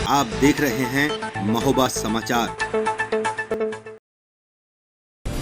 आप देख रहे हैं महोबा समाचार।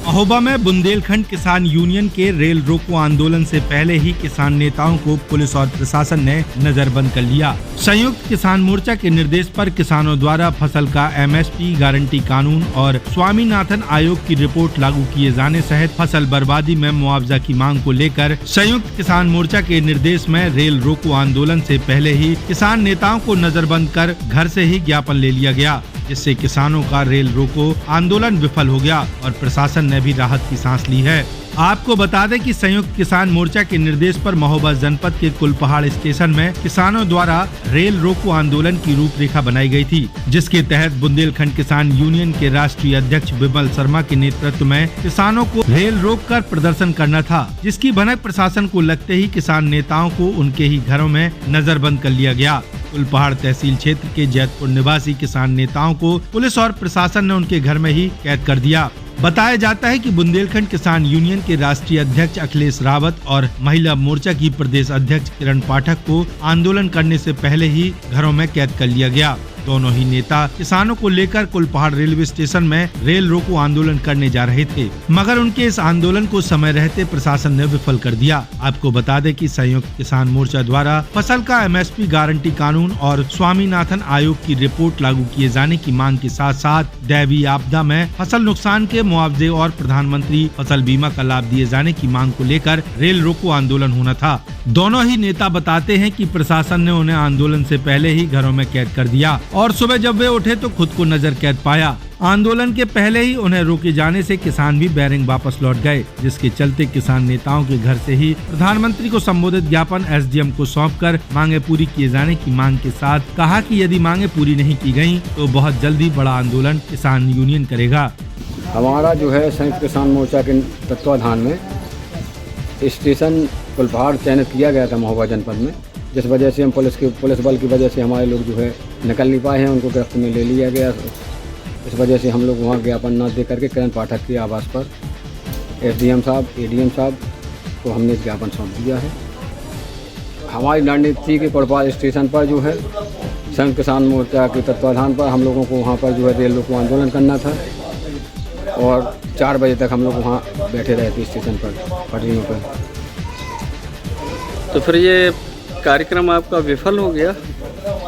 महोबा में बुंदेलखंड किसान यूनियन के रेल रोको आंदोलन से पहले ही किसान नेताओं को पुलिस और प्रशासन ने नजरबंद कर लिया। संयुक्त किसान मोर्चा के निर्देश पर किसानों द्वारा फसल का एमएसपी गारंटी कानून और स्वामीनाथन आयोग की रिपोर्ट लागू किए जाने सहित फसल बर्बादी में मुआवजा की मांग को लेकर संयुक्त किसान मोर्चा के निर्देश में रेल रोको आंदोलन से पहले ही किसान नेताओं को नजरबंद कर घर से ही ज्ञापन ले लिया गया, जिससे किसानों का रेल रोको आंदोलन विफल हो गया और प्रशासन ने भी राहत की सांस ली है। आपको बता दें कि संयुक्त किसान मोर्चा के निर्देश पर महोबा जनपद के कुलपहाड़ स्टेशन में किसानों द्वारा रेल रोको आंदोलन की रूपरेखा बनाई गई थी, जिसके तहत बुंदेलखंड किसान यूनियन के राष्ट्रीय अध्यक्ष विमल शर्मा के नेतृत्व में किसानों को रेल रोक कर प्रदर्शन करना था, जिसकी भनक प्रशासन को लगते ही किसान नेताओं को उनके ही घरों में नजरबंद कर लिया गया। कुलपहाड़ तहसील क्षेत्र के जैतपुर निवासी किसान नेताओं को पुलिस और प्रशासन ने उनके घर में ही कैद कर दिया। बताया जाता है कि बुंदेलखंड किसान यूनियन के राष्ट्रीय अध्यक्ष अखिलेश रावत और महिला मोर्चा की प्रदेश अध्यक्ष किरण पाठक को आंदोलन करने से पहले ही घरों में कैद कर लिया गया। दोनों ही नेता किसानों को लेकर कुलपहाड़ रेलवे स्टेशन में रेल रोको आंदोलन करने जा रहे थे, मगर उनके इस आंदोलन को समय रहते प्रशासन ने विफल कर दिया। आपको बता दें कि संयुक्त किसान मोर्चा द्वारा फसल का एमएसपी गारंटी कानून और स्वामीनाथन आयोग की रिपोर्ट लागू किए जाने की मांग के साथ साथ दैवीय आपदा में फसल नुकसान के मुआवजे और प्रधानमंत्री फसल बीमा का लाभ दिए जाने की मांग को लेकर रेल रोको आंदोलन होना था। दोनों ही नेता बताते हैं कि प्रशासन ने उन्हें आंदोलन से पहले ही घरों में कैद कर दिया और सुबह जब वे उठे तो खुद को नजर कैद पाया। आंदोलन के पहले ही उन्हें रोके जाने से किसान भी बैरिंग वापस लौट गए, जिसके चलते किसान नेताओं के घर से ही प्रधानमंत्री को संबोधित ज्ञापन एसडीएम को सौंपकर मांगे पूरी किए जाने की मांग के साथ कहा कि यदि मांगे पूरी नहीं की गयी तो बहुत जल्दी बड़ा आंदोलन किसान यूनियन करेगा। हमारा जो है संयुक्त किसान मोर्चा के तत्वाधान में स्टेशन कुलपहाड़ चयनित किया गया था महोबा जनपद में, जिस वजह से हम पुलिस बल की वजह से हमारे लोग जो है निकल नहीं पाए हैं, उनको गिरफ्त में ले लिया गया। इस वजह से हम लोग वहाँ ज्ञापन न दे करके किरण पाठक के आवास पर एसडीएम साहब एडीएम साहब को हमने ज्ञापन सौंप दिया है। हमारी रणनीति के कुलपहाड़ स्टेशन पर जो है संयुक्त किसान मोर्चा के तत्वाधान पर हम लोगों को वहाँ पर जो है रेल रोको आंदोलन करना था और 4 बजे तक हम लोग वहाँ बैठे रहे थे स्टेशन पर पटरियों पर। तो फिर ये कार्यक्रम आपका विफल हो गया?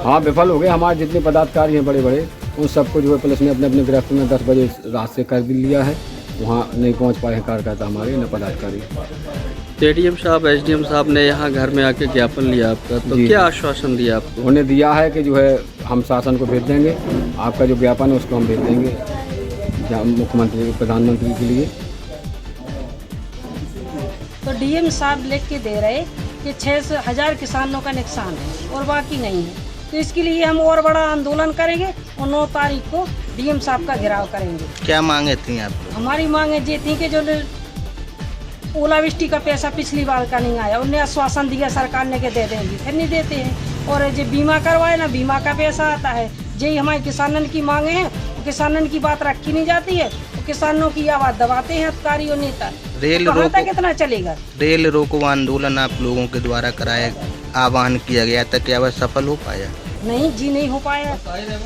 हाँ, विफल हो गया। हमारे जितने पदाधिकारी हैं बड़े बड़े उन सबको जो है पुलिस ने अपने अपने गिरफ्त में 10 बजे रात से कर लिया है। वहाँ नहीं पहुँच पाए हैं कार्यकर्ता हमारे न पदाधिकारी। एडीएम साहब एसडीएम साहब ने यहाँ घर में आके ज्ञापन लिया आपका, तो क्या आश्वासन दिया आपको? उन्हें दिया है कि जो है हम शासन को भेज देंगे, आपका जो ज्ञापन है उसको हम भेज देंगे मुख्यमंत्री प्रधानमंत्री के लिए। तो डीएम साहब लिख के दे रहे कि 6,000 किसानों का नुकसान है और बाकी नहीं है, तो इसके लिए हम और बड़ा आंदोलन करेंगे और 9 तारीख को डीएम साहब का घेराव करेंगे। क्या मांगे थी आप? हमारी मांगे ये थी कि जो ओलावृष्टि का पैसा पिछली बार का नहीं आया, उन्हें आश्वासन दिया सरकार ने कि दे देंगे, फिर नहीं देते हैं। और जो बीमा करवाए ना, बीमा का पैसा आता है, यही हमारे किसानों की मांगे हैं। किसानों की बात रखी नहीं जाती है, तो किसानों की आवाज दबाते हैं अधिकारी और नेता। रेल तो रोको कितना चलेगा? रेल रोको आंदोलन आप लोगों के द्वारा कराया आह्वान किया गया था, क्या वह सफल हो पाया? नहीं जी, नहीं हो पाया,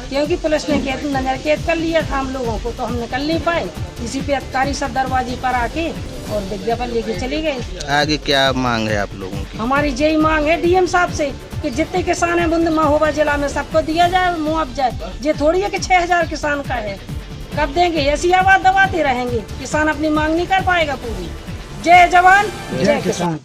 क्योंकि पुलिस ने नजर कैद कर लिया था हम लोगों को, तो हम निकल नहीं पाए। इसी पे अधिकारी सब दरवाजे पर आके और विज्ञापन लेके चले गए। आगे क्या मांग है आप लोगों की? हमारी यही मांग है डीएम साहब से कि जितने किसान हैं बुंद महोबा जिला में सबको दिया जाए मुआवजा। ये थोड़ी है कि 6,000 किसान का है, कब देंगे? ऐसी आवाज दबाते रहेंगे, किसान अपनी मांग नहीं कर पाएगा पूरी। जय जवान जय किसान।